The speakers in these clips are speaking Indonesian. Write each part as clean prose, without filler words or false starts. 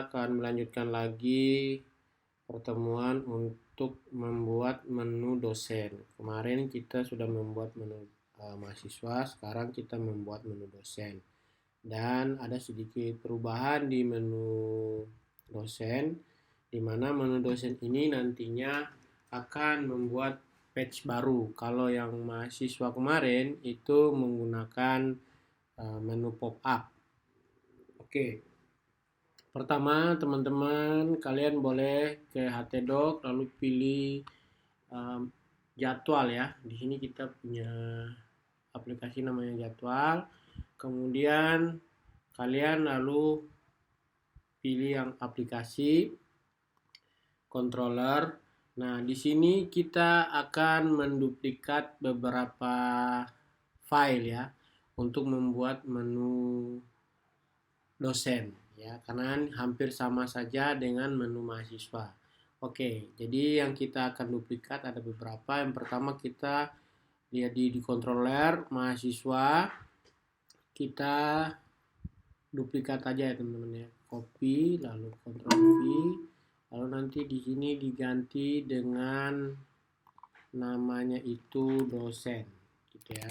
akan melanjutkan lagi pertemuan untuk membuat menu dosen. Kemarin kita sudah membuat menu mahasiswa, sekarang kita membuat menu dosen. Dan ada sedikit perubahan di menu dosen, di mana menu dosen ini nantinya akan membuat page baru. Kalau yang mahasiswa kemarin itu menggunakan menu pop-up. Oke. Pertama, teman-teman, kalian boleh ke HTDoc lalu pilih jadwal ya. Di sini kita punya aplikasi namanya jadwal. Kemudian kalian lalu pilih yang aplikasi controller. Nah, di sini kita akan menduplikat beberapa file ya untuk membuat menu dosen ya, karena hampir sama saja dengan menu mahasiswa. Oke, jadi yang kita akan duplikat ada beberapa. Yang pertama kita lihat di controller mahasiswa, kita duplikat aja ya teman-teman ya, copy lalu Ctrl V, lalu nanti di sini diganti dengan namanya itu dosen gitu ya,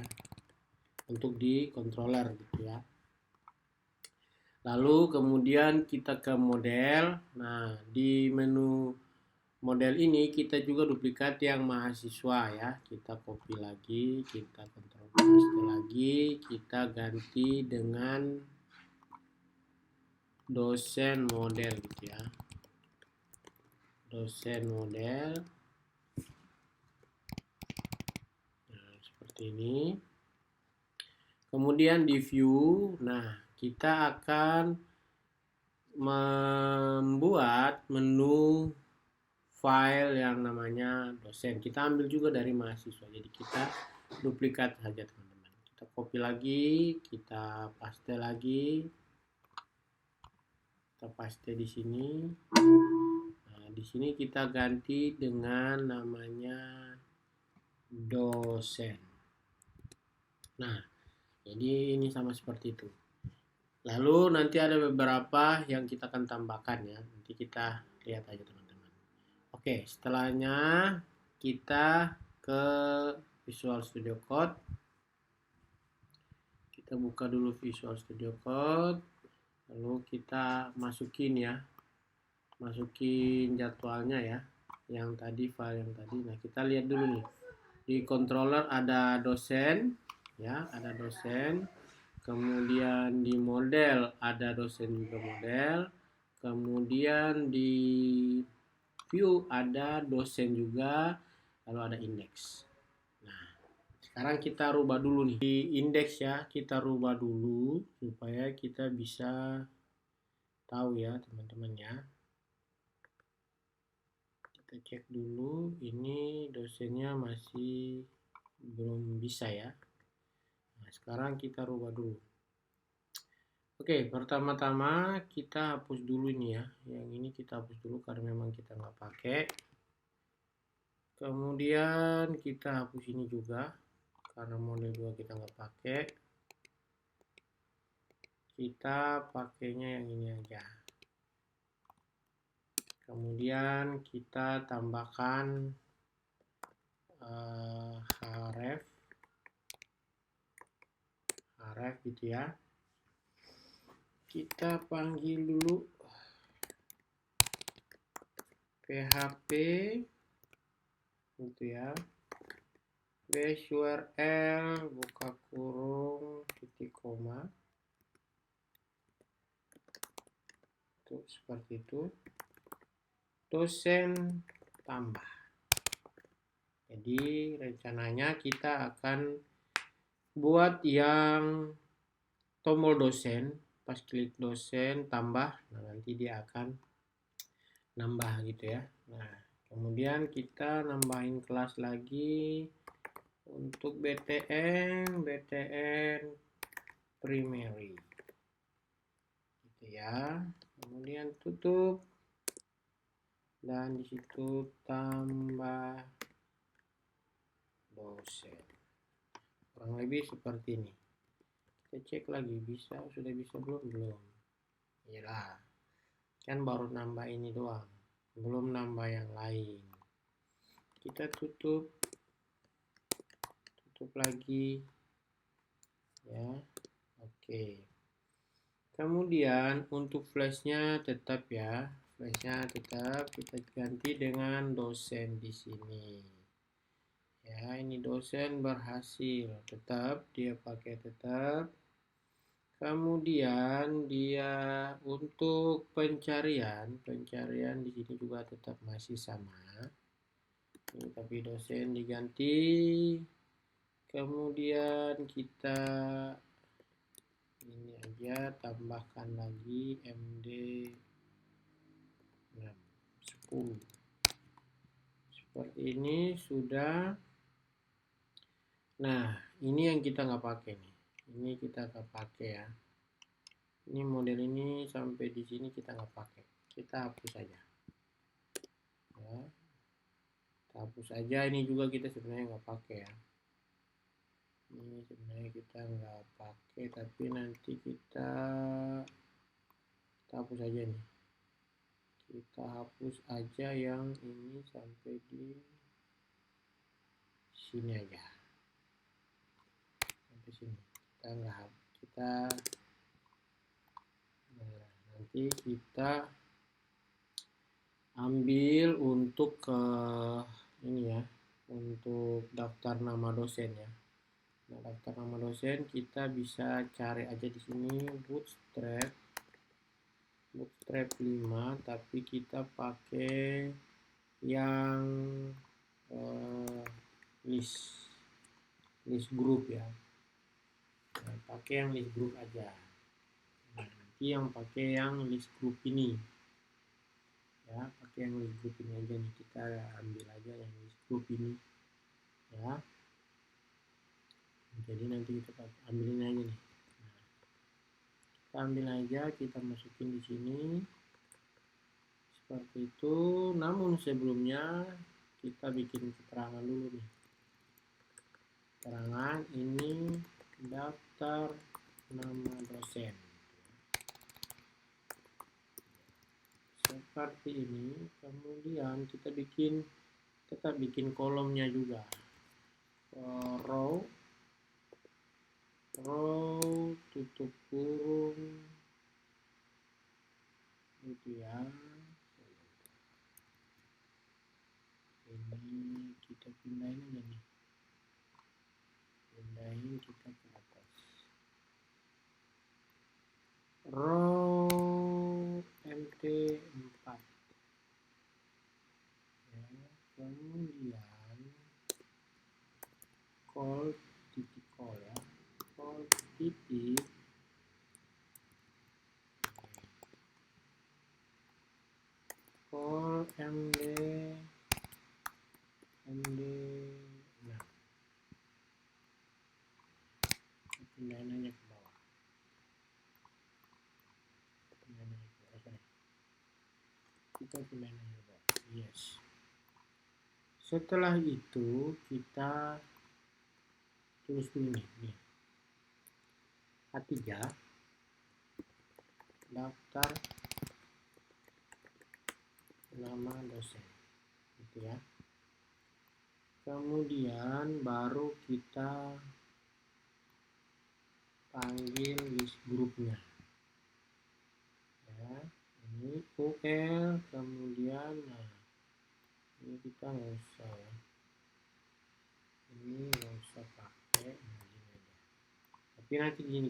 untuk di controller gitu ya. Lalu kemudian kita ke model. Nah, di menu model ini kita juga duplikat yang mahasiswa ya. Kita copy lagi, kita Ctrl paste lagi, kita ganti dengan dosen model gitu ya. Dosen model. Nah, seperti ini. Kemudian di view, nah kita akan membuat menu file yang namanya dosen. Kita ambil juga dari mahasiswa. Jadi kita duplikat saja teman-teman. Kita copy lagi, kita paste lagi. Kita paste di sini. Nah, di sini kita ganti dengan namanya dosen. Nah, jadi ini sama seperti itu. Lalu nanti ada beberapa yang kita akan tambahkan ya. Nanti kita lihat aja teman-teman. Oke, setelahnya kita ke Visual Studio Code. Kita buka dulu Visual Studio Code. Lalu kita masukin ya. Masukin jadwalnya ya. Yang tadi, file yang tadi. Nah, kita lihat dulu nih. Di controller ada dosen ya, ada dosen. Kemudian di model ada dosen juga model. Kemudian di view ada dosen juga. Lalu ada indeks. Nah, sekarang kita rubah dulu nih. Di indeks ya, kita rubah dulu supaya kita bisa tahu ya teman-teman ya. Kita cek dulu, ini dosennya masih belum bisa ya. Nah, sekarang kita rubah dulu. Oke, pertama-tama kita hapus dulu ini ya. Yang ini kita hapus dulu karena memang kita nggak pakai. Kemudian kita hapus ini juga karena model 2 kita nggak pakai. Kita pakainya yang ini aja. Kemudian kita tambahkan href gitu ya. Kita panggil dulu php gitu ya, url buka kurung titik koma tuh, seperti itu, dosen tambah. Jadi rencananya kita akan buat yang tombol dosen, pas klik dosen tambah, nah nanti dia akan nambah gitu ya. Nah, kemudian kita nambahin kelas lagi untuk BTN primary gitu ya. Kemudian tutup dan disitu tambah dosen. Kurang lebih seperti ini. Kita cek lagi, sudah bisa belum? Belum. Iyalah. Kan baru nambah ini doang, belum nambah yang lain. Kita tutup lagi ya. Oke, kemudian untuk flashnya tetap ya, flashnya tetap kita ganti dengan dosen di sini ya. Ini dosen berhasil, tetap dia pakai tetap. Kemudian dia untuk pencarian di sini juga tetap masih sama. Ini, tapi dosen diganti. Kemudian kita ini aja tambahkan lagi MD 10. Seperti ini sudah. Nah, ini yang kita nggak pakai nih. Ini kita nggak pakai ya. Ini model ini sampai di sini kita nggak pakai. Kita hapus saja. Ya. Kita hapus aja. Ini juga kita sebenarnya nggak pakai ya. Ini sebenarnya kita nggak pakai, tapi nanti kita hapus aja nih. Kita hapus aja yang ini sampai di sini aja. Sampai sini. Kita nggak hapus. Nanti kita ambil untuk ini ya, untuk daftar nama dosen ya. Nah, daftar nama dosen kita bisa cari aja di sini Bootstrap 5, tapi kita pakai yang list group ya. Nah, pakai yang list group aja. Nah, nanti yang pakai yang list group ini ya, pakai yang list group ini aja nih. Kita ambil aja yang list group ini ya. Jadi nanti kita ambilin aja nih. Nah, kita ambil aja, kita masukin di sini seperti itu. Namun sebelumnya kita bikin keterangan dulu nih. Keterangan ini daftar nama dosen. Seperti ini. Kemudian kita tetap bikin kolomnya juga. Row tutup kurung gitu ya. Ini kita pindahin aja nih, kita ke atas. Row MT4 ya. Kemudian call ya, call titik call MD nah, pindahin aja ke bawah, kita pindahin aja ke bawah. Yes. Setelah itu kita tulis dulu nih H3 daftar nama dosen gitu ya. Kemudian baru kita panggil list grupnya ya. Ini UL, kemudian nah ini kita nggak usah ya, ini nggak usah pakai ini aja. Tapi nanti gini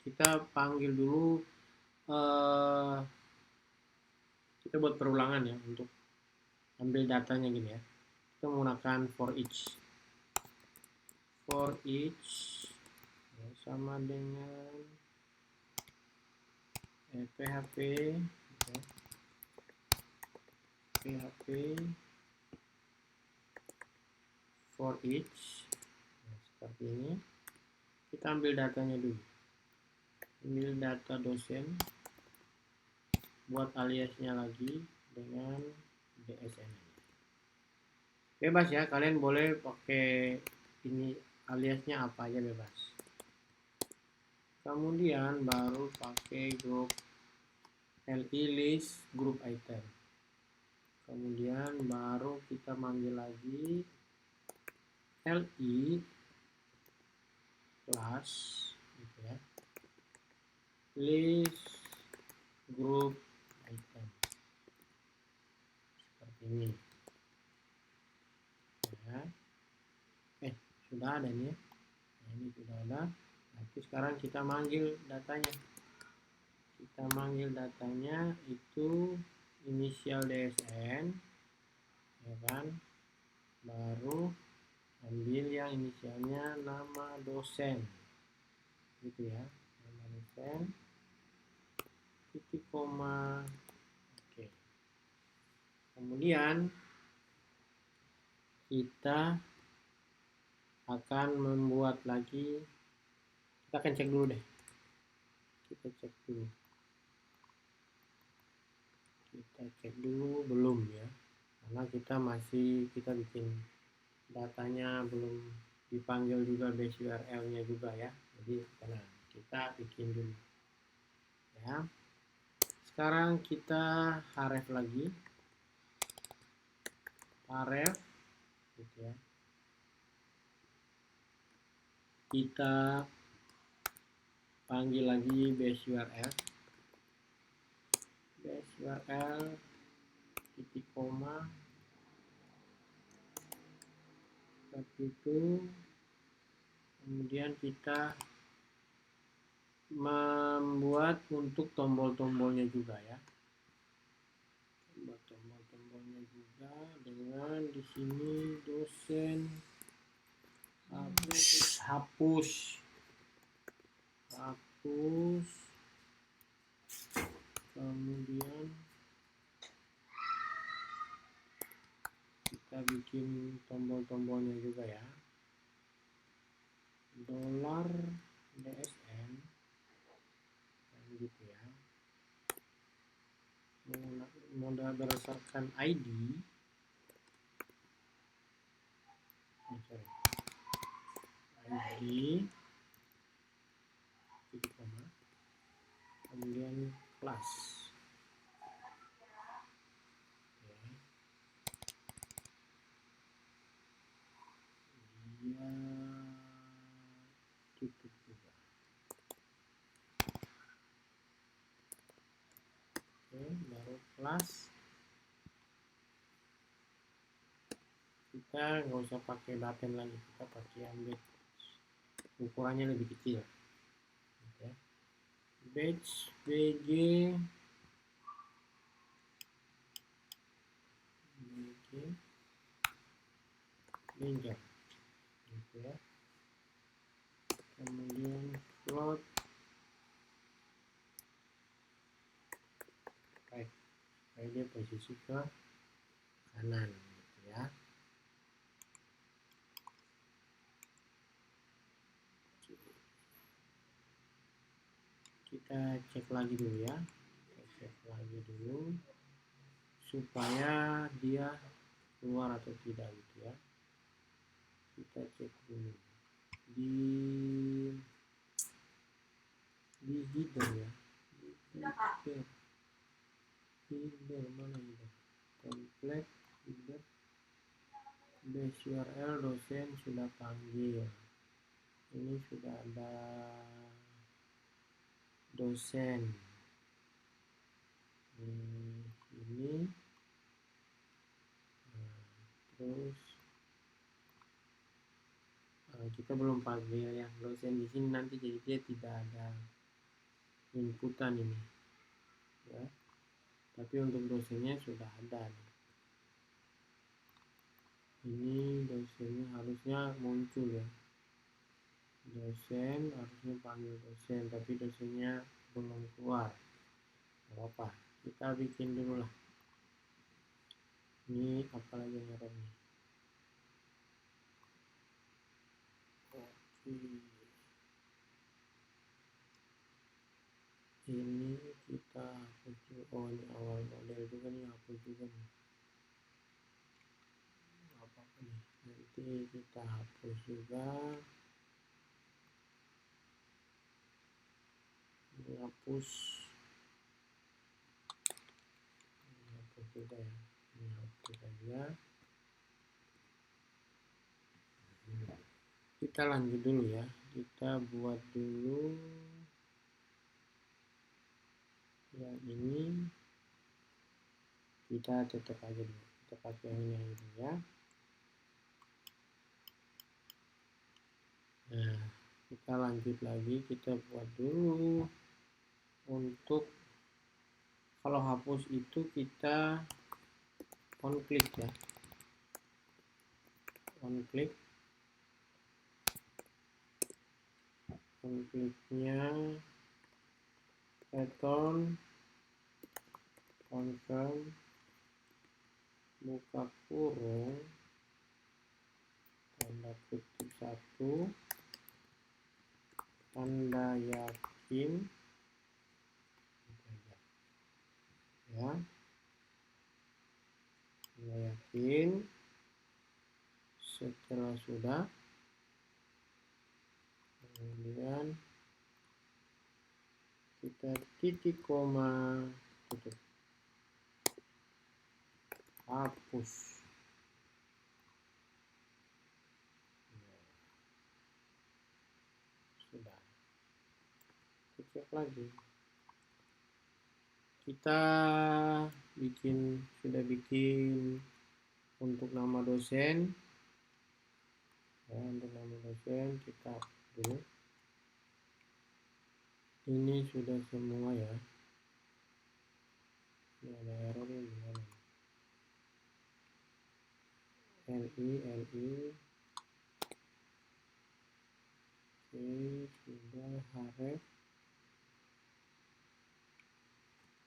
kita panggil dulu, kita buat perulangan ya untuk ambil datanya gini ya. Kita menggunakan for each ya, sama dengan PHP ya. PHP for each nah, seperti ini. Kita ambil datanya dulu, ambil data dosen, buat aliasnya lagi dengan DSN. Bebas ya, kalian boleh pakai ini aliasnya apa aja, bebas. Kemudian baru pakai group li list group item. Kemudian baru kita manggil lagi li class gitu ya, list group item seperti ini ya. Sudah ada nih ya. Nah, ini sudah ada. Nanti sekarang kita manggil datanya. Kita manggil datanya itu inisial DSN ya kan, baru ambil yang inisialnya nama dosen gitu ya, nama dosen titik koma. Oke, kemudian kita akan membuat lagi, kita akan cek dulu deh, kita cek dulu belum ya, karena kita bikin datanya belum dipanggil juga base URL nya juga ya, jadi kita bikin dulu ya. Sekarang kita href lagi, href gitu ya, kita panggil lagi base URL titik koma seperti itu. Kemudian kita membuat untuk tombol-tombolnya juga ya, buat tombol-tombolnya juga dengan di sini dosen hapus, kemudian kita bikin tombol-tombolnya juga ya, $DSN gitu ya, modal berdasarkan ID titik koma, kemudian kelas ya. Dia tutup juga. Oke, baru kelas. Kita nggak usah pakai button lagi, kita pakai embed, ukurannya lebih kecil ya. Batch bg danger gitu ya, kemudian float right, supaya dia posisi ke kanan gitu ya. Kita cek lagi dulu ya, supaya dia keluar atau tidak gitu ya. Kita cek dulu di header ya, header mana header, template header base URL dosen sudah panggil, ini sudah ada dosen ini terus kita belum panggil yang dosen di sini, nanti jadi dia tidak ada inputan ini ya, tapi untuk dosennya sudah ada nih. Ini dosennya harusnya muncul ya, dosen harusnya panggil dosen, tapi dosennya belum keluar. Gak apa-apa, kita bikin dulu lah. Ini apalagi yang error nih. Oke, ini kita hapus juga. Oh, ini awal model juga nih, hapus juga nih. Apa-apa nih, nanti kita hapus juga. Ini hapus juga ya, ini hapus saja. Kita lanjut dulu ya, kita buat dulu yang ini, kita tetap aja dulu, kita pakai yang ini ya. Nah, kita lanjut lagi, kita buat dulu untuk kalau hapus itu kita on click ya, on clicknya return confirm buka kurung tanda kutip 1 tanda yakin ya, tanda yakin. Setelah sudah, kemudian kita titik koma tutup, hapus. Sudah, kita cek lagi, kita sudah bikin untuk nama dosen ya, untuk nama dosen kita dulu. Ini sudah semua ya, ini ada error ini gimana, li oke, sudah haref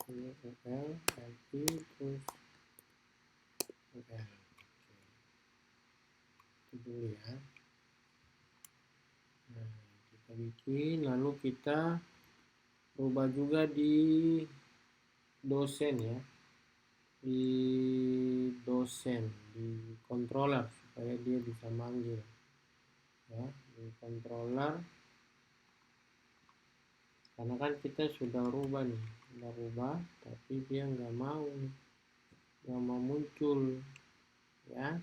ini ul li terus ul, oke, itu dulu ya. Nah, kita bikin, lalu kita rubah juga di dosen ya, di dosen, di controller supaya dia bisa manggil ya, di controller, karena kan kita sudah rubah nih, sudah rubah tapi dia nggak mau muncul ya.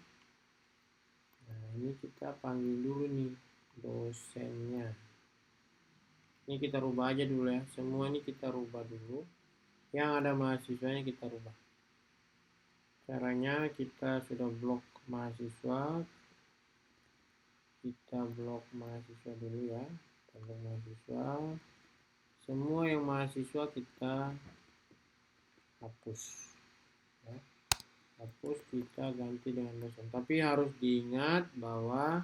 Nah, ini kita panggil dulu nih dosennya. Ini kita rubah aja dulu ya, semua ini kita rubah dulu, yang ada mahasiswanya kita rubah. Caranya kita sudah blok mahasiswa, kita blok mahasiswa dulu ya, blok mahasiswa, semua yang mahasiswa kita hapus ya. Hapus, kita ganti dengan dosen, tapi harus diingat bahwa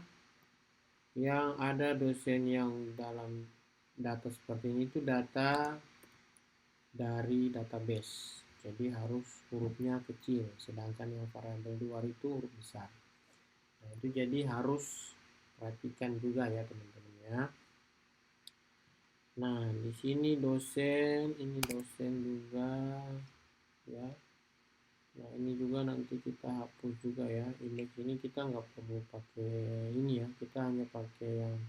yang ada dosen yang dalam data seperti ini itu data dari database, jadi harus hurufnya kecil, sedangkan yang variabel luar itu huruf besar. Nah, itu jadi harus perhatikan juga ya teman-teman ya. Nah, di sini dosen, ini dosen juga ya. Nah, ini juga nanti kita hapus juga ya, indeks ini kita nggak perlu pakai ini ya, kita hanya pakai yang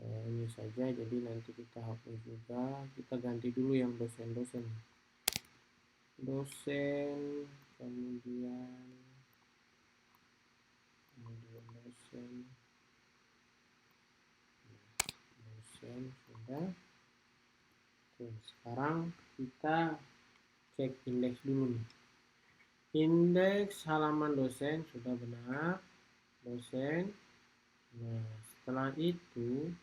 ini saja, jadi nanti kita hapus juga, kita ganti dulu yang dosen, kemudian dosen sudah. Oke, sekarang kita cek indeks dulu nih, indeks halaman dosen sudah benar, dosen. Nah, setelah itu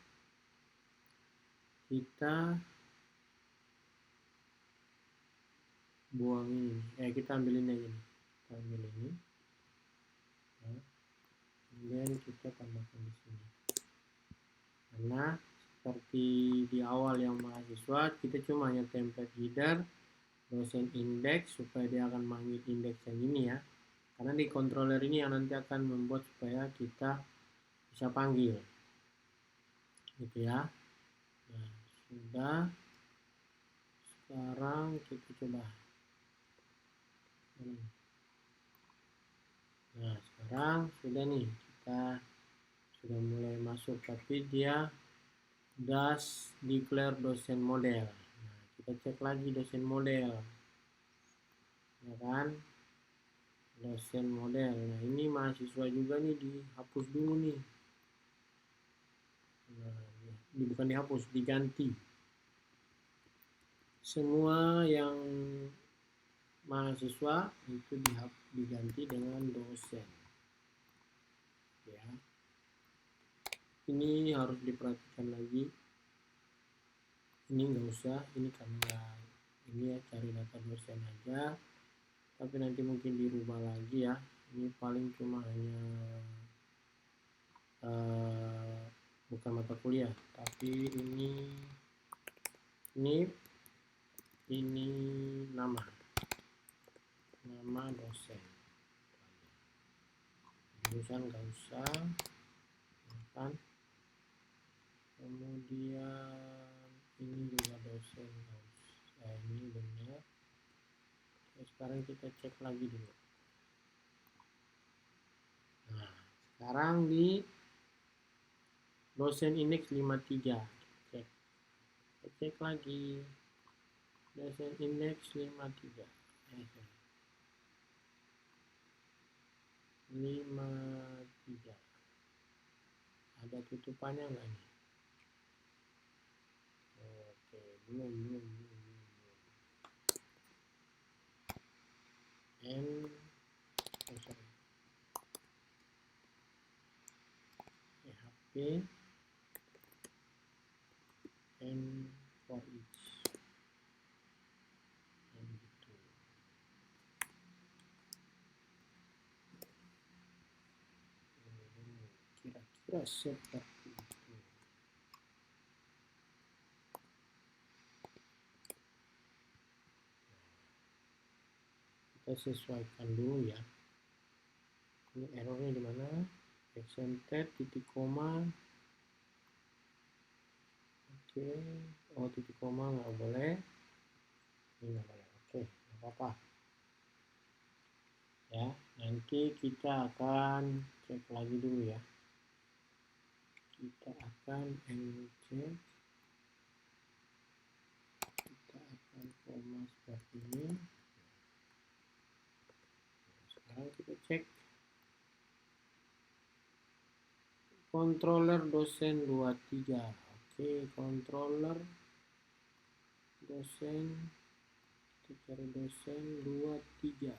kita buang ini, kita ambilin aja nih, kita ambil ini nah, kemudian kita tambahkan di sini, karena seperti di awal yang mahasiswa kita cuma hanya template header dosen indeks supaya dia akan manggil indeks yang ini ya, karena di controller ini yang nanti akan membuat supaya kita bisa panggil gitu ya. Nah, sudah, sekarang kita coba. Nah, sekarang sudah nih, kita sudah mulai masuk, tapi dia does declare dosen model. Nah, kita cek lagi dosen model ya kan, dosen model. Nah ini mahasiswa juga nih, dihapus dulu nih. Nah, ini bukan dihapus, diganti. Semua yang mahasiswa itu diganti dengan dosen. Ya, ini harus diperhatikan lagi. Ini nggak usah, ini karena ini ya cari data dosen aja. Tapi nanti mungkin dirubah lagi ya. Ini paling cuma hanya bukan mata kuliah, tapi ini nama dosen. Jurusan nggak usah, kan? Kemudian ini juga dosen nggak usah, ini benar. Sekarang kita cek lagi dulu. Nah, sekarang di dosen indeks 53 cek lagi dosen indeks 53 ada tutupannya nggak nih? Oke, belum. PHP and for each gitu. Kira-kira seperti itu. Kita sesuaikan dulu ya. Ini errornya di mana? Accented titik koma. Oke, oh titik koma nggak boleh. Ini nggak boleh. Oke, nggak apa-apa. Ya, nanti kita akan cek lagi dulu ya. Kita akan ngecek. Kita akan koma seperti ini. Sekarang kita cek. Controller dosen 23. Oke, controller dosen, kita cari dosen 23.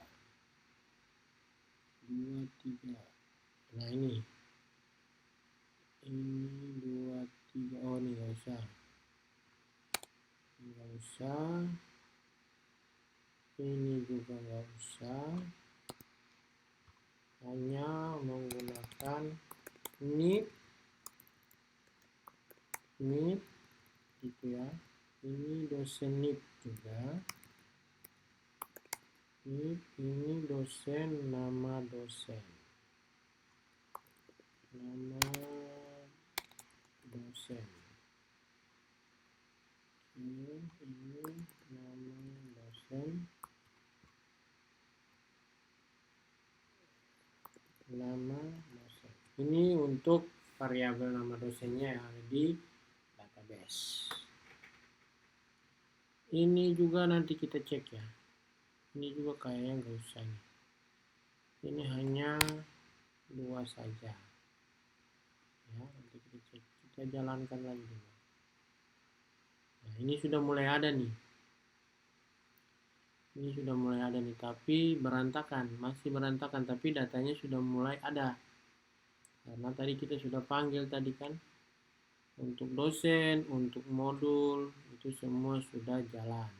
Nah ini 23. Oh ini nggak usah, ini juga nggak usah, hanya menggunakan NIP gitu ya. Ini dosen NIP juga, ini dosen, nama dosen, ini nama dosen, ini untuk variabel nama dosennya yang ada di database. Ini juga nanti kita cek ya. Ini juga kayaknya nggak usah nih. Ini hanya 2 saja. Ya, nanti kita cek. Kita jalankan lagi dulu. Nah, ini sudah mulai ada nih. Tapi berantakan, masih berantakan, tapi datanya sudah mulai ada. Karena tadi kita sudah panggil tadi kan. Untuk dosen, untuk modul, itu semua sudah jalan.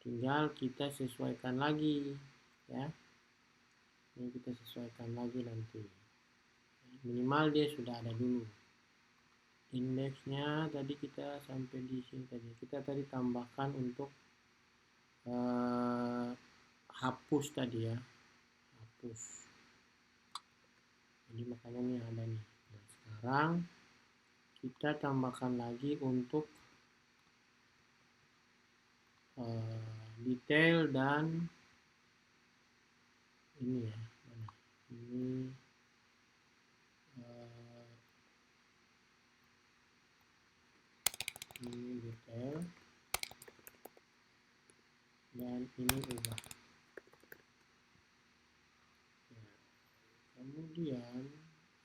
Tinggal kita sesuaikan lagi ya. Ini kita sesuaikan lagi nanti. Minimal dia sudah ada dulu. Indeksnya tadi kita sampai di sini tadi. Kita tadi tambahkan untuk hapus tadi ya. Jadi makanya ini ada nih. Nah, sekarang kita tambahkan lagi untuk detail dan ini ya. Ini detail dan ini ubah. Kemudian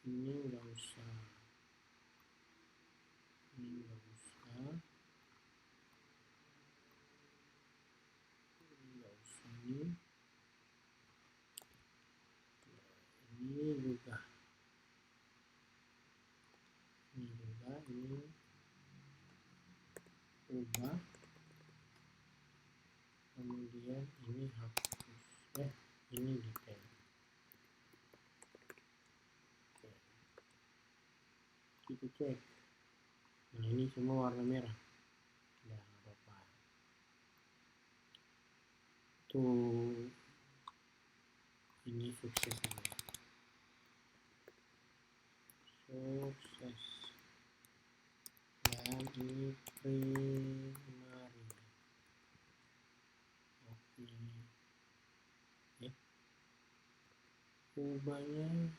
ini nggak usah, ini nggak usah, ini nggak usah, ini juga, ini ubah, kemudian ini hapus, ini detail. Oke. Kita cek. Nah ini semua warna merah. Ya apa-apa. Tuh ini sukses ini. Sukses. Dan ini primary. Oke. Ubahnya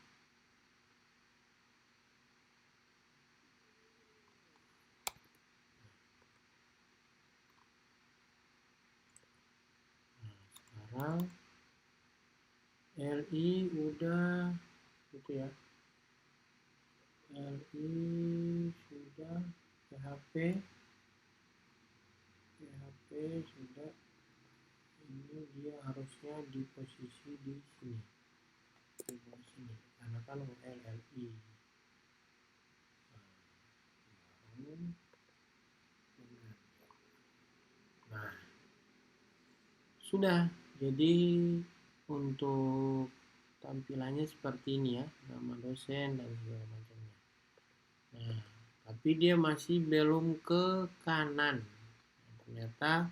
sekarang LI udah gitu ya, LI sudah, PHP sudah, ini dia harusnya di posisi di sini, di sini karena kan LI. Nah sudah, jadi untuk tampilannya seperti ini ya, nama dosen dan segala macamnya. Nah tapi dia masih belum ke kanan. Ternyata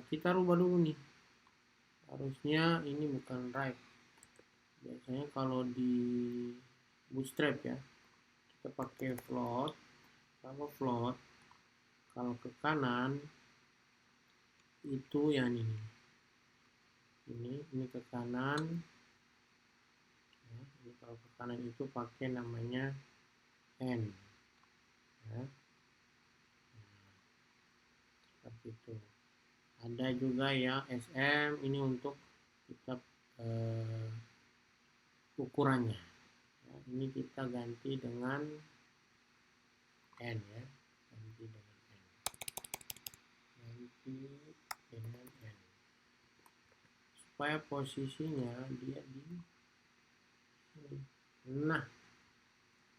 kita rubah dulu nih, harusnya ini bukan right. Biasanya kalau di Bootstrap ya kita pakai float. Kalau float, kalau ke kanan itu yang ini ke kanan ya, ini kalau ke kanan itu pakai namanya N ya. Seperti itu. Ada juga ya SM, ini untuk kita ukurannya ya, ini kita ganti dengan N ya, ganti dengan N supaya posisinya dia di sini. Nah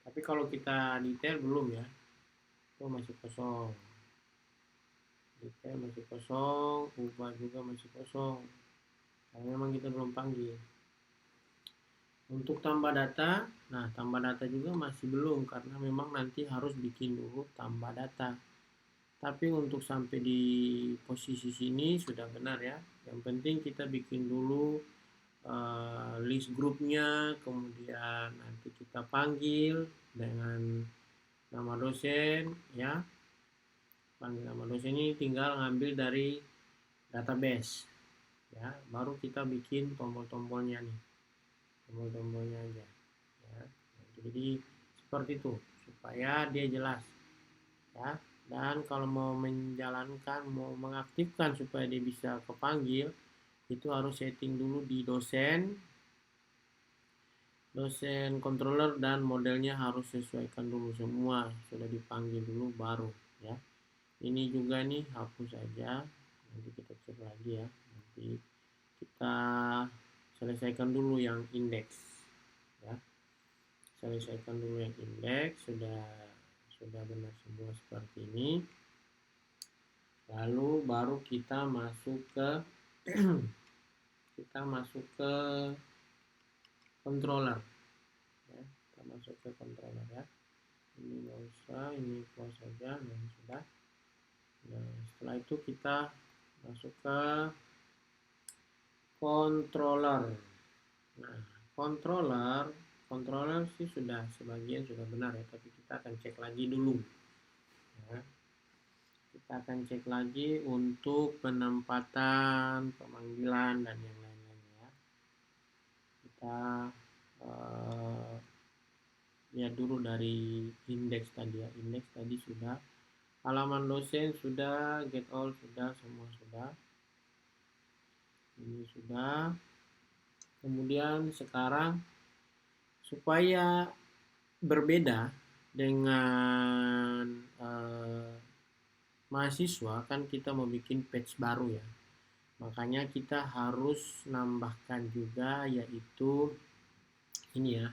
tapi kalau kita detail belum ya, itu masih kosong, detail masih kosong, ubah juga masih kosong karena memang kita belum panggil. Untuk tambah data, nah tambah data juga masih belum karena memang nanti harus bikin dulu tambah data. Tapi untuk sampai di posisi sini sudah benar ya. Yang penting kita bikin dulu list grupnya, kemudian nanti kita panggil dengan nama dosen ya. Panggil nama dosen ini tinggal ngambil dari database ya. Baru kita bikin tombol-tombolnya nih. Tombol-tombolnya aja ya. Jadi seperti itu supaya dia jelas ya. Dan kalau mau menjalankan, mau mengaktifkan supaya dia bisa kepanggil, itu harus setting dulu di dosen controller, dan modelnya harus sesuaikan dulu semua, sudah dipanggil dulu baru ya. Ini juga nih hapus aja, nanti kita cek lagi ya, nanti kita selesaikan dulu yang indeks ya, selesaikan dulu yang indeks. Sudah benar semua seperti ini, lalu baru kita masuk ke controller ya. Kita masuk ke controller ya, ini nggak usah, ini close saja. Nah sudah. Nah setelah itu kita masuk ke controller. Nah controller sih sudah sebagian sudah benar ya, tapi kita akan cek lagi dulu ya. Kita akan cek lagi untuk penempatan, pemanggilan dan yang lain-lain ya. Kita lihat dulu dari indeks tadi ya. Indeks tadi sudah, halaman dosen sudah, get all sudah, semua sudah. Ini sudah. Kemudian sekarang supaya berbeda dengan mahasiswa, kan kita mau bikin page baru ya. Makanya kita harus nambahkan juga, yaitu ini ya,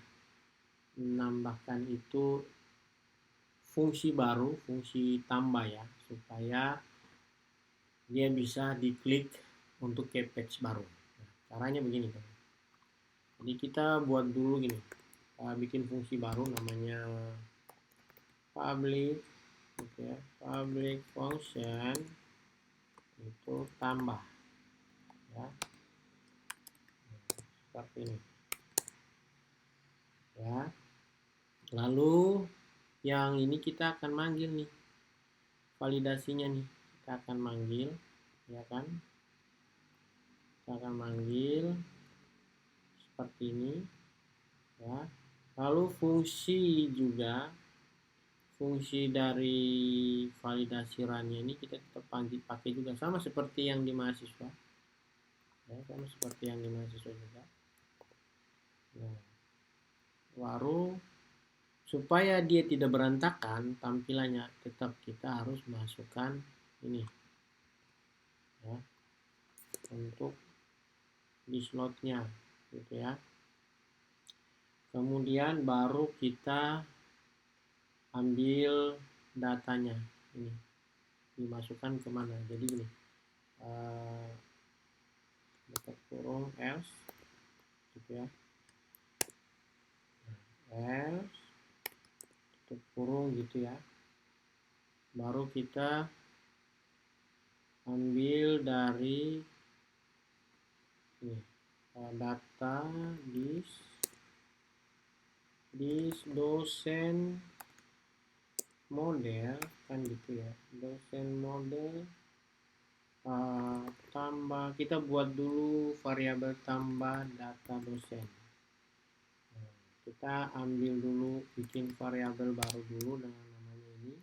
menambahkan itu fungsi baru, fungsi tambah ya, supaya dia bisa diklik untuk ke page baru. Nah, caranya begini kan. Jadi kita buat dulu gini, bikin fungsi baru namanya public, oke ya, public function itu tambah ya, seperti ini ya. Lalu yang ini kita akan manggil nih, validasinya nih kita akan manggil ya kan, kita akan manggil seperti ini ya. Lalu fungsi juga, fungsi dari validasi runnya ini kita tetap pakai juga sama seperti yang di mahasiswa ya, sama seperti yang di mahasiswa juga. Nah, baru supaya dia tidak berantakan tampilannya, tetap kita harus masukkan ini ya, untuk di slotnya gitu ya. Kemudian baru kita ambil datanya ini, dimasukkan kemana. Jadi gini, dekat kurung else gitu ya, else tutup kurung gitu ya. Baru kita ambil dari ini, data this dosen model kan gitu ya, dosen model tambah, kita buat dulu variabel tambah data dosen. Nah, kita ambil dulu, bikin variabel baru dulu dengan namanya ini,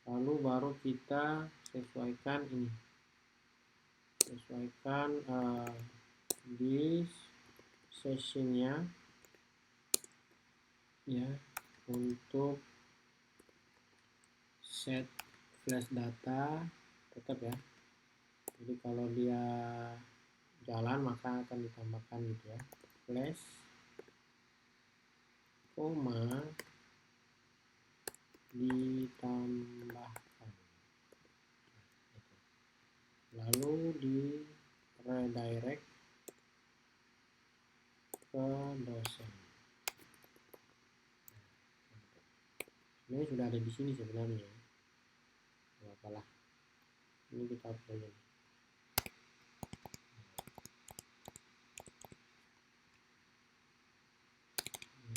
lalu baru kita sesuaikan ini, sesuaikan this sessionnya ya, untuk set flash data tetap ya. Jadi kalau dia jalan maka akan ditambahkan gitu ya, flash koma ditambahkan, lalu di redirect ke dosen. Ini sudah ada di sini sebenarnya, nggak apalah, ini kita hapus aja.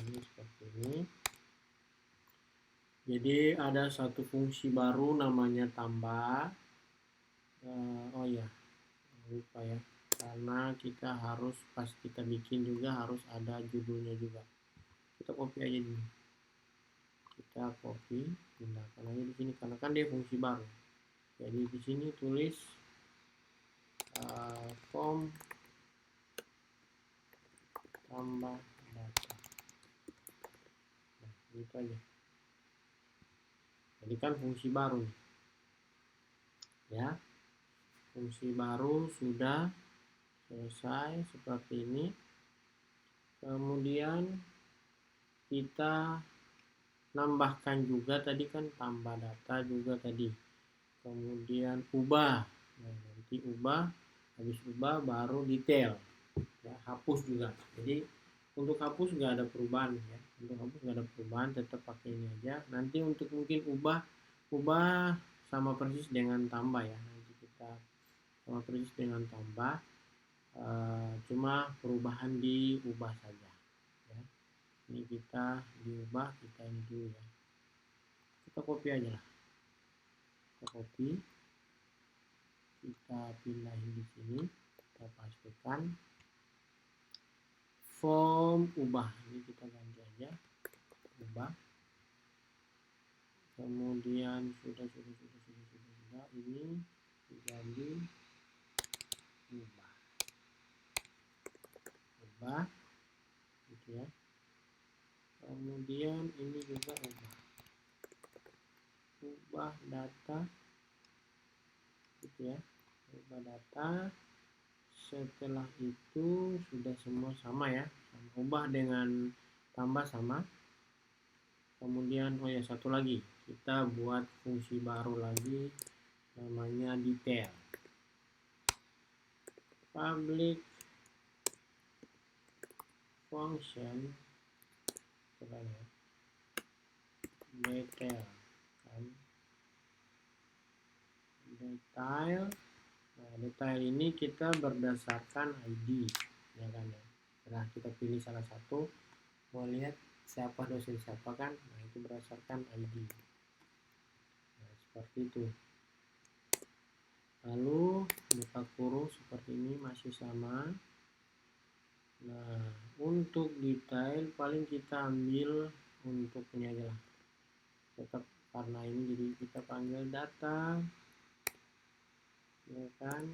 Ini seperti ini. Jadi ada satu fungsi baru namanya tambah. Oh ya, lupa ya, karena kita harus pas kita bikin juga harus ada judulnya juga. Kita copy aja dulu. Kita copy, pindahkan aja di sini karena kan dia fungsi baru. Jadi di sini tulis form tambah data. Nah, gitu aja. Jadi kan fungsi baru nih. Ya. Fungsi baru sudah selesai seperti ini. Kemudian kita nambahkan juga tadi kan, tambah data juga tadi. Kemudian ubah. Nah, nanti ubah, habis ubah baru detail. Ya, hapus juga. Jadi untuk hapus nggak ada perubahan ya. Untuk hapus nggak ada perubahan, tetap pakai ini aja. Nanti untuk mungkin ubah sama persis dengan tambah ya. Nanti kita sama persis dengan tambah. Cuma perubahan diubah saja ya. Ini kita diubah, kita ini dulu ya, kita copy aja lah, kita copy, kita pindahin di sini, kita pastikan form ubah, ini kita ganti aja ubah. Kemudian sudah ini diganti ubah ubah gitu ya. Kemudian ini juga ubah data gitu ya, ubah data. Setelah itu sudah semua sama ya, ubah dengan tambah sama. Kemudian oh ya, satu lagi, kita buat fungsi baru lagi namanya detail. Public function detail kan, detail. Nah, detail ini kita berdasarkan ID ya kan ya. Nah, kita pilih salah satu, mau lihat siapa dosen siapa kan, nah itu berdasarkan ID. Nah, seperti itu. Lalu buka kurung seperti ini masih sama. Nah, untuk detail paling kita ambil untuk ini aja lah, tetap karena ini jadi kita panggil data ya kan,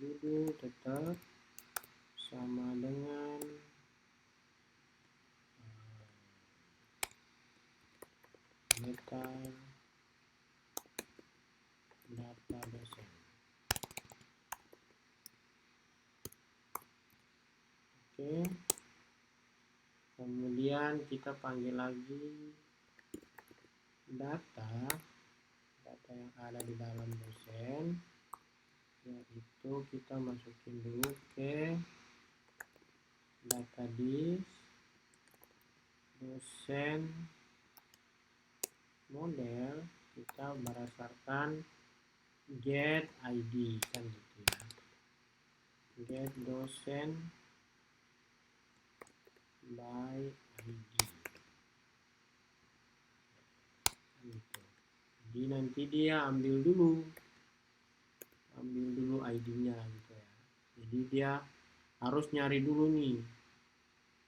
judul tetap sama dengan detail data dosen. Oke, kemudian kita panggil lagi data yang ada di dalam dosen, yaitu kita masukin dulu ke database dosen model, kita berdasarkan get ID kan gitu ya, get dosen by ID gitu. Jadi nanti dia ambil dulu ID-nya gitu ya. Jadi dia harus nyari dulu nih.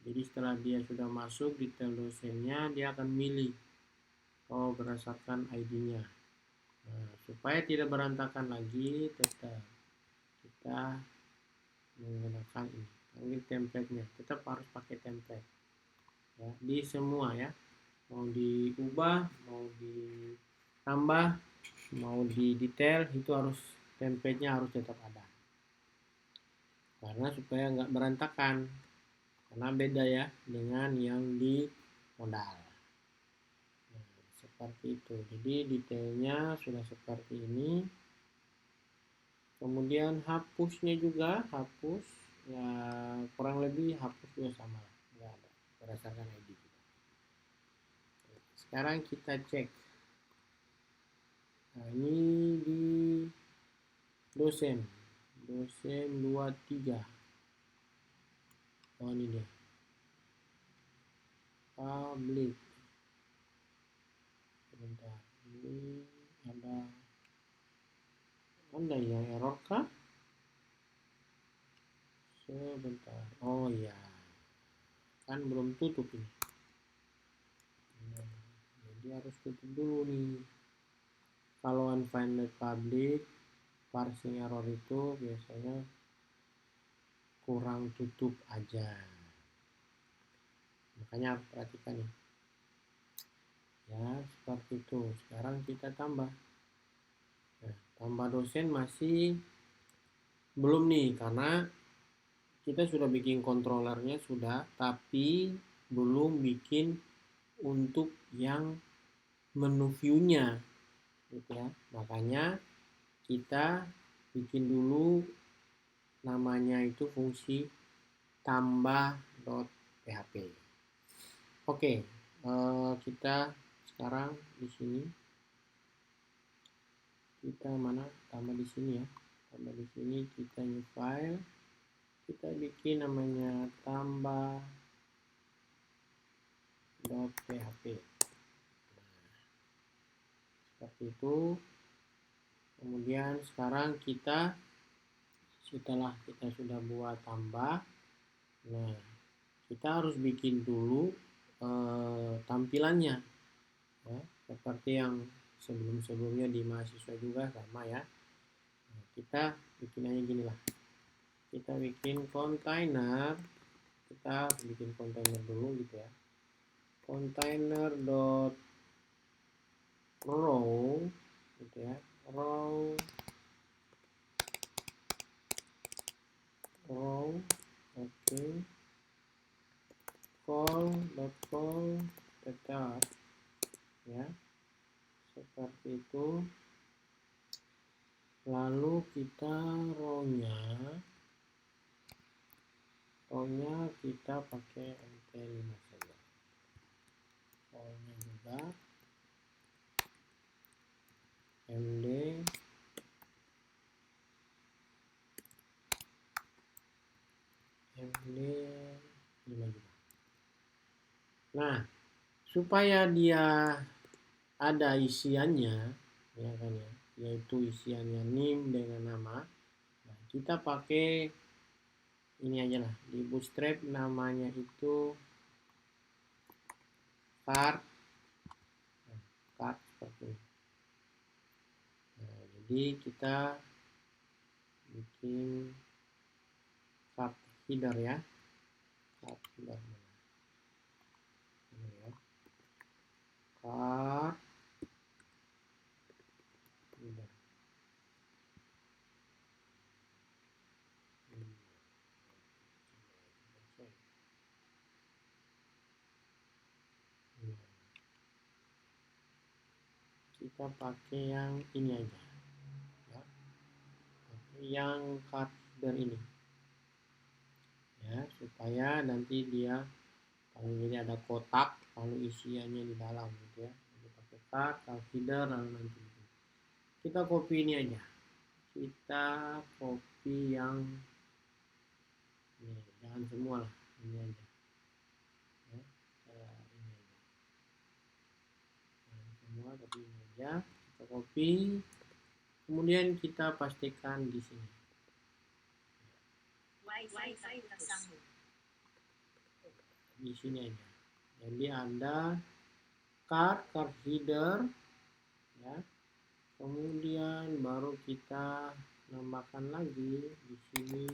Jadi setelah dia sudah masuk detail dosennya, dia akan milih berdasarkan ID-nya. Nah, supaya tidak berantakan lagi, tetap kita menggunakan ini, panggil template-nya. Tetap harus pakai template ya, di semua ya, mau diubah, mau ditambah, mau di detail, itu harus template-nya harus tetap ada, karena supaya nggak berantakan, karena beda ya dengan yang di modal. Nah, seperti itu. Jadi detailnya sudah seperti ini. Kemudian hapusnya juga, hapus ya kurang lebih hapus juga sama, nggak ada, berdasarkan ID kita. Sekarang kita cek. Nah, ini di dosen 23. Oh, ini dia, public. Sebentar, ini ada yang error kah? Sebentar, oh ya, kan belum tutup ini. Nah, jadi harus tutup dulu nih. Kalau unfounded public parsing error itu biasanya kurang tutup aja, makanya harus perhatikan nih ya, seperti itu. Sekarang kita tambah. Nah, tambah dosen masih belum nih, karena kita sudah bikin controllernya sudah, tapi belum bikin untuk yang menu view-nya gitu ya. Makanya kita bikin dulu namanya itu fungsi tambah.php. Oke, kita sekarang di sini, kita mana tambah di sini ya, tambah di sini, kita new file, kita bikin namanya tambah.php. Seperti itu. Kemudian sekarang kita, setelah kita sudah buat tambah, nah kita harus bikin dulu tampilannya ya, seperti yang sebelumnya di mahasiswa juga sama ya. Nah, kita bikin aja gini lah, kita bikin container kita bikin kontainer dulu gitu ya. Container dot row gitu ya, row oke, call tetap ya, seperti itu. Lalu kita row-nya kita pakai MT5 saja. Row-nya juga MD MD5 juga. Nah, supaya dia ada isiannya ya kan ya, yaitu isiannya NIM dengan nama. Nah, kita pakai ini aja lah, di Bootstrap namanya itu card seperti ini. Nah, jadi kita bikin card header ya, card header ini ya, card header. Kita pakai yang ini aja ya, pakai yang card header ini ya, supaya nanti dia kalau jadi ada kotak kalau isiannya di dalam gitu ya. Jadi pakai card header, lalu nanti kita copy ini aja, kita copy yang ini, jangan semua lah, ini aja ya, ini aja, jangan semua tapi ini aja, kita copy, kemudian kita pastikan di sini di sini aja. Jadi ada card header ya, kemudian baru kita nambahkan lagi di sini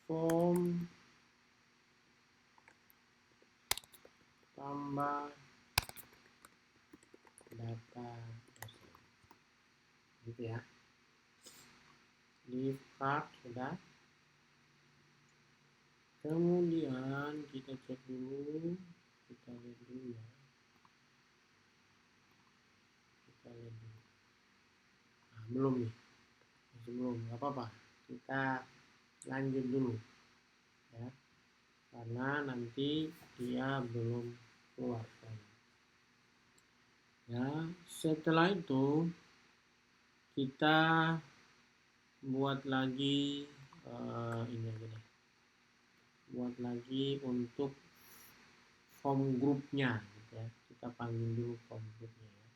form tambah data gitu ya. Di card sudah, kemudian kita cek dulu, kita lihat dulu ya, kita lihat dulu. Nah, belum nih, masih belum, nggak apa-apa, kita lanjut dulu ya, karena nanti dia belum keluar ya. Setelah itu kita buat lagi ini aja deh, buat lagi untuk form grupnya gitu ya. Kita panggil dulu form grupnya ya.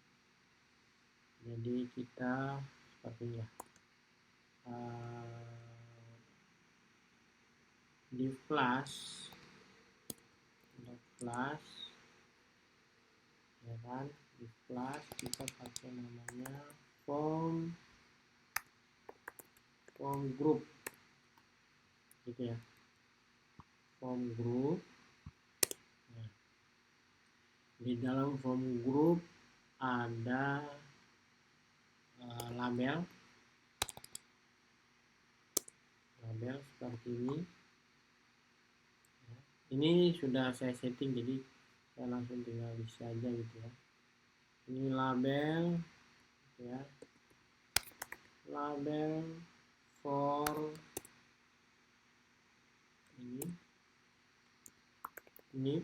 Jadi kita seperti ini ya, div class ya kan, div class kita pakai namanya form group gitu ya, form group. Nah, di dalam form group ada label seperti ini. Ini sudah saya setting, jadi saya langsung tinggal isi aja gitu ya. Ini label gitu ya, label for ini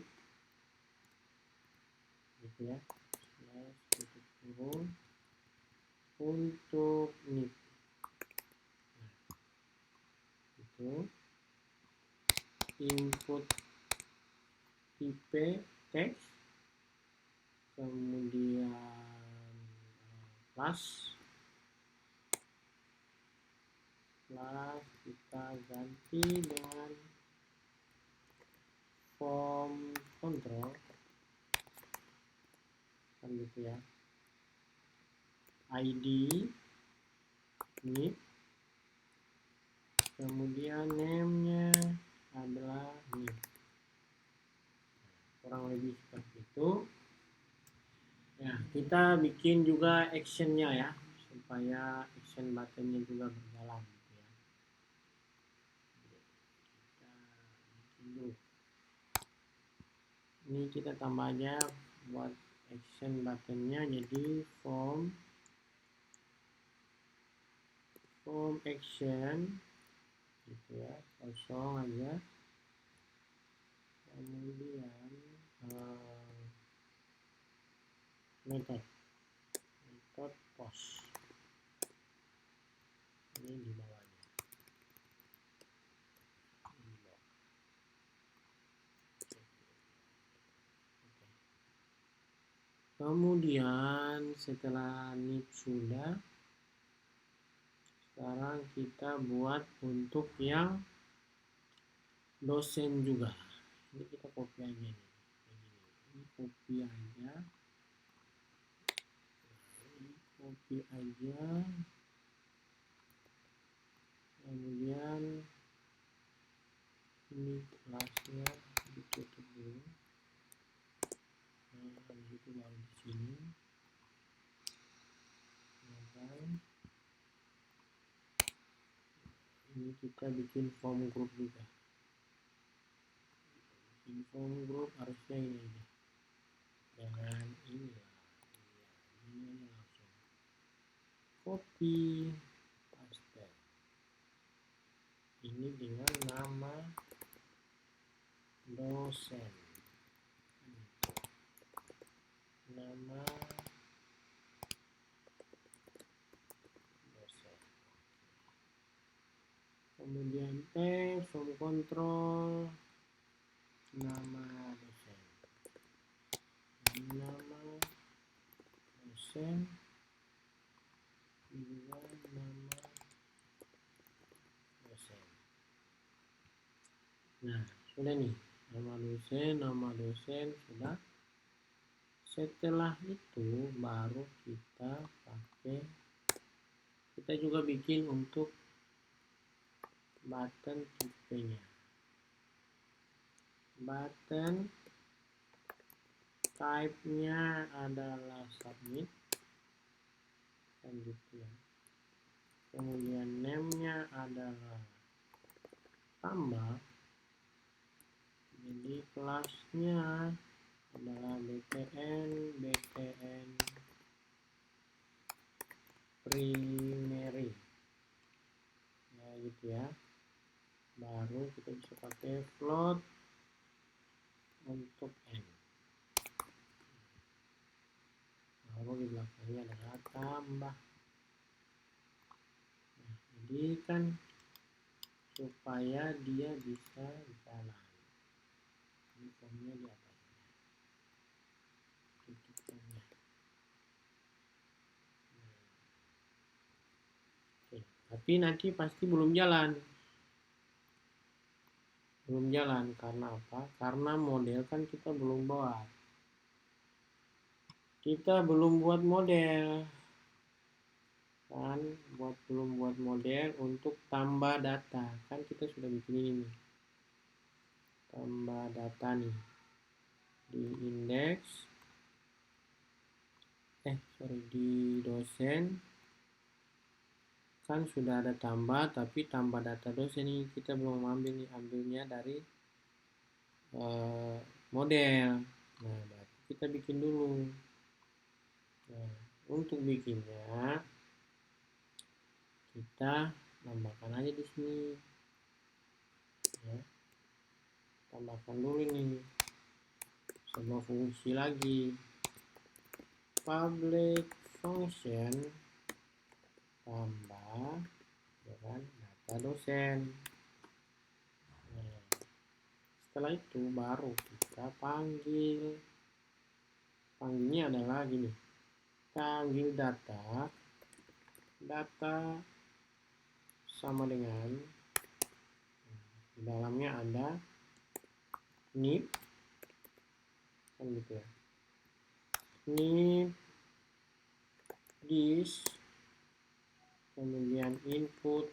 gitu ya, titik turun untuk NIP. Nah, itu input tipe teks, kemudian plus kita ganti dengan form control kan gitu ya, ID NIP, kemudian name-nya adalah ini. Kurang lebih seperti itu. Ya, kita bikin juga actionnya ya, supaya action buttonnya juga berjalan gitu ya. Kita bikin dulu. Ini kita tambah aja buat action buttonnya, jadi form action gitu ya, kosong aja. Kemudian method post ini di bawahnya. Kemudian setelah ini sudah, sekarang kita buat untuk yang dosen juga. Ini kita copy aja nih. Ini copy aja. Ini copy aja. Kemudian ini kelasnya ditutup dulu. Nah, habis itu baru di sini. Ini kita bikin form group juga. Bikin form group harusnya ini aja. Jangan ini lah. Ini aja langsung. Copy, paste. Ini dengan nama dosen. Nama dosen. Kemudian form control, nama dosen. Nama dosen juga nama dosen. Nah, sudah nih, nama dosen sudah. Setelah itu baru kita pakai, kita juga bikin untuk button tipenya. Button type-nya adalah submit, kan gitu ya. Kemudian name-nya adalah tambah, jadi kelasnya adalah btn primary ya, gitu ya. Baru kita bisa pakai float untuk n, baru di belakangnya adalah tambah. Nah, jadi kan supaya dia bisa jalan, ini formnya di atasnya, tutupnya. Oke. Tapi nanti pasti belum jalan. Karena apa? Karena model kan kita belum buat. Kita belum buat model. Kan belum buat model untuk tambah data. Kan kita sudah bikin ini. Tambah data nih. Di indeks. Di dosen. Kan sudah ada tambah, tapi tambah data dosen ini kita belum ambil nih. Ambilnya dari model. Nah, berarti kita bikin dulu. Nah, untuk bikinnya kita tambahkan aja di sini ya. Tambahkan dulu nih sebuah fungsi lagi, public function tambah dengan data dosen. Nah, setelah itu baru kita panggilnya adalah gini, panggil data sama dengan di dalamnya ada nip, kan gitu ya, nip this, kemudian input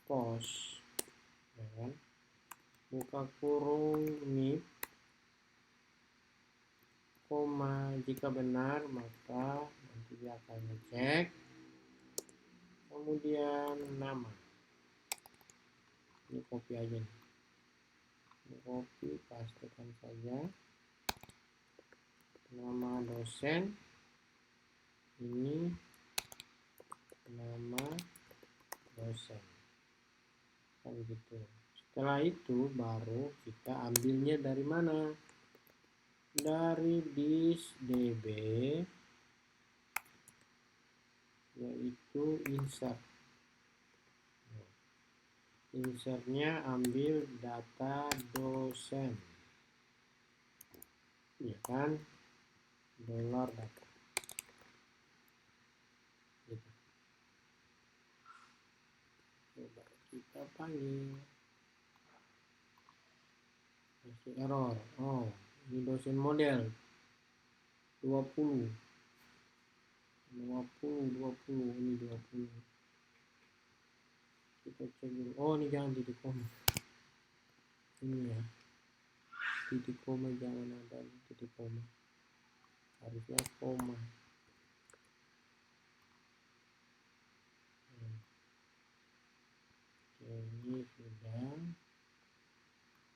pos, ya kan? Buka kurung NIP, koma, jika benar maka nanti dia akan ngecek, kemudian nama, ini copy aja nih, ini copy, pastekan saja nama dosen, ini nama dosen, kan gitu. Setelah itu baru kita ambilnya dari mana? Dari disk db, yaitu insert. Insertnya ambil data dosen, ya kan, dolar data gitu. Coba kita panggil, masih error. Oh, ini dosen model 20 ini 20. Kita cek dulu. Oh, ini jangan titik koma, ini ya, titik koma jangan ada titik koma, harusnya koma. Oke, ini sudah,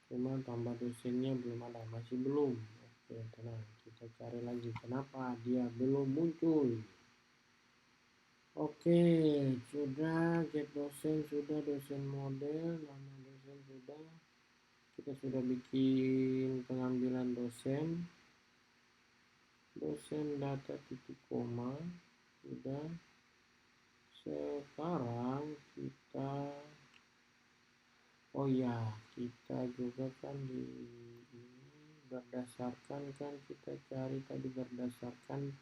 cuma tambah dosennya belum ada, masih belum. Oke, tenang, kita cari lagi kenapa dia belum muncul. Oke, sudah, get dosen sudah, dosen model, nama dosen sudah, kita sudah bikin pengambilan dosen data titik koma sudah. Sekarang kita, oh ya, kita juga kan di ini berdasarkan, kan kita cari tadi berdasarkan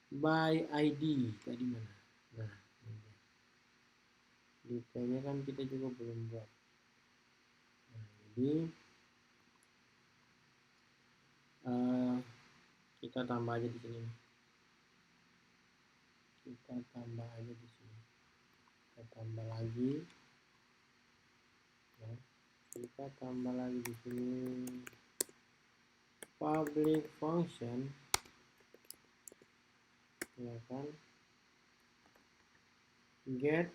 by ID tadi mana. Nah, detailnya kan kita juga belum buat. Nah, jadi kita tambah aja di sini. Kita tambah aja di sini. Kita tambah lagi. Ya. Kita tambah lagi di sini. Public function, ya kan? Get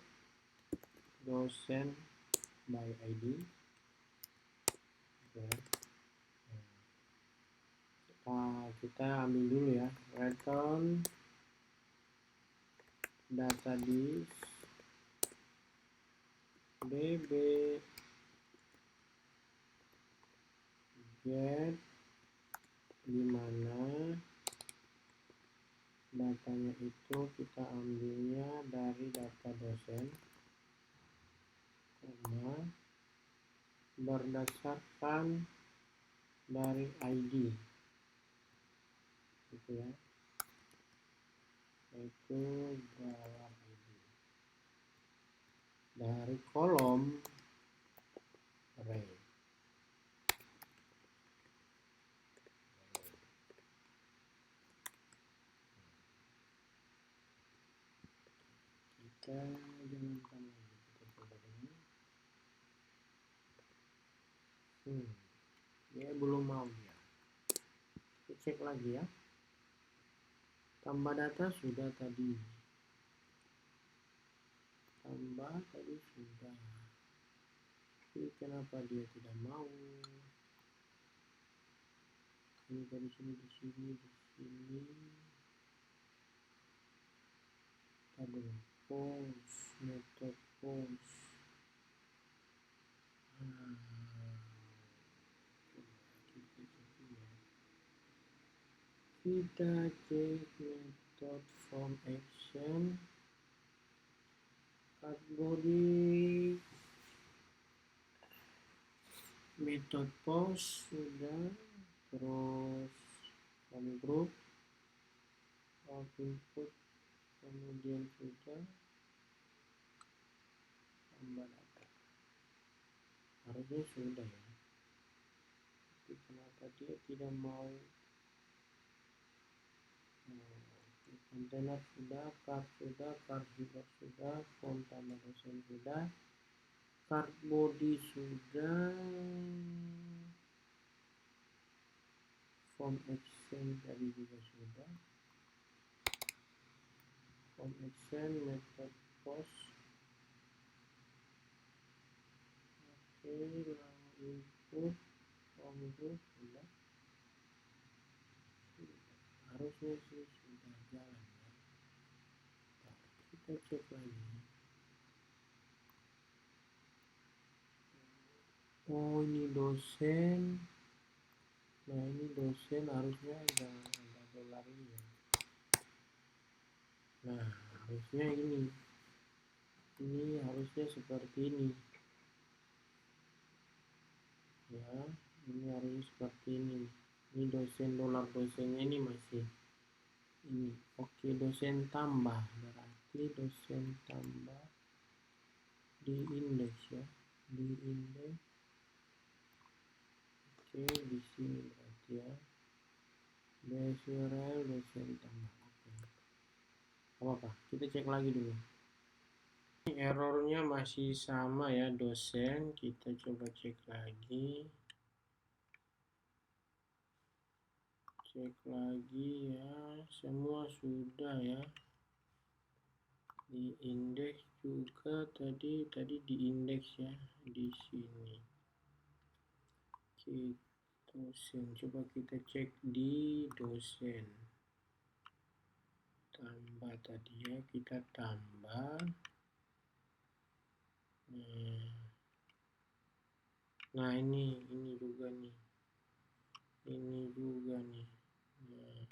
dosen by ID. Ya. Kita ambil dulu ya, return data disk db get, dimana datanya itu kita ambilnya dari data dosen, berdasarkan dari ID gitu ya, itu dalam ID dari kolom array. Kita jalankan lagi, kita coba ini. Dia belum mau ya. Kita cek lagi ya. Tambah data sudah tadi. Tambah tadi sudah. Ini kenapa dia tidak mau? Ini dari sini, di sini, di sini. Tadi post, method post. Kita cek method from action, cut body, method post sudah, terus from group, of input, kemudian sudah, tambah data, harusnya sudah ya. Tapi kenapa dia tidak mau? Kontainer sudah, card sudah, card juga sudah, form tambah dosen sudah, card body sudah, form action tadi juga sudah, form action, method post. Oke, lalu input, form group sudah, harusnya sih sudah jalan ya. Nah, kita cek lagi. Oh, ini dosen. Nah, ini dosen harusnya ada dolar ini ya. Nah, harusnya ini harusnya seperti ini ya, ini harusnya seperti ini dosen, dolar dosennya ini masih ini. Oke, dosen tambah, berarti dosen tambah di indeks ya, di indeks. Oke, di sini berarti ya, BSURL dosen tambah. Oke, apa kita cek lagi dulu. Errornya masih sama ya, dosen. Kita coba cek lagi. Cek lagi ya, semua sudah ya. Di indeks juga tadi di indeks ya, di sini. Dosen, coba kita cek di dosen. Tambah tadi ya, kita tambah. Nah, ini juga nih. Ini juga nih. Nah,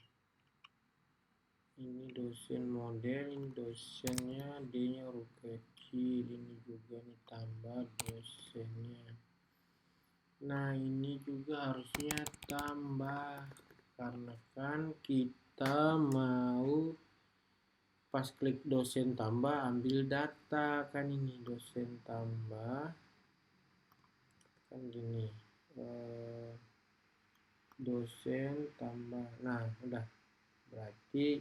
ini dosen model, ini dosennya D-nya huruf kecil, ini juga nih tambah dosennya. Nah, ini juga harusnya tambah karena kan kita mau pas klik dosen tambah ambil data kan, ini dosen tambah kan gini, dosen tambah. Nah, udah, berarti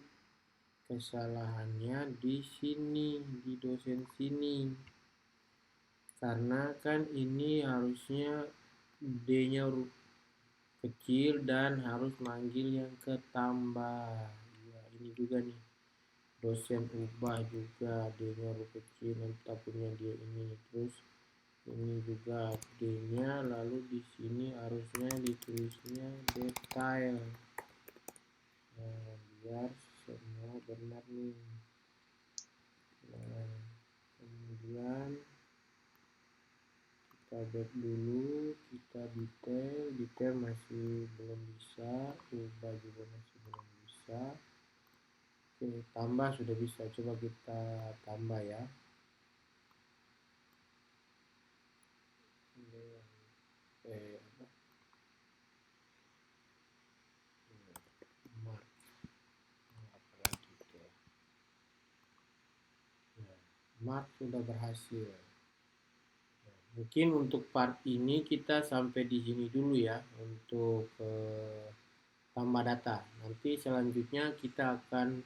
kesalahannya di sini, di dosen sini, karena kan ini harusnya D-nya huruf kecil dan harus manggil yang ke tambah ya. Ini juga nih dosen ubah juga, D-nya huruf kecil, tapi dia ini, terus ini juga D-nya, lalu di sini harusnya ditulisnya detail. Nah, biar semua benar nih. Nah, kemudian kita back dulu, kita detail masih belum bisa, ubah juga masih belum bisa. Oke, tambah sudah bisa, coba kita tambah ya. Mark sudah berhasil. Mungkin untuk part ini kita sampai di sini dulu ya, untuk tambah data. Nanti selanjutnya kita akan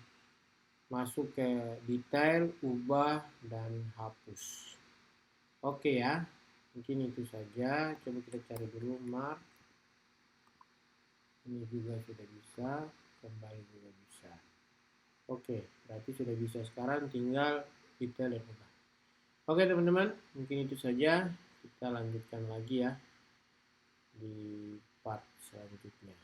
masuk ke detail, ubah, dan hapus. Oke ya, mungkin itu saja. Coba kita cari dulu mark. Ini juga sudah bisa, kembali juga bisa. Oke, berarti sudah bisa. Sekarang tinggal detail dan ubah. Oke teman-teman, mungkin itu saja. Kita lanjutkan lagi ya di part selanjutnya.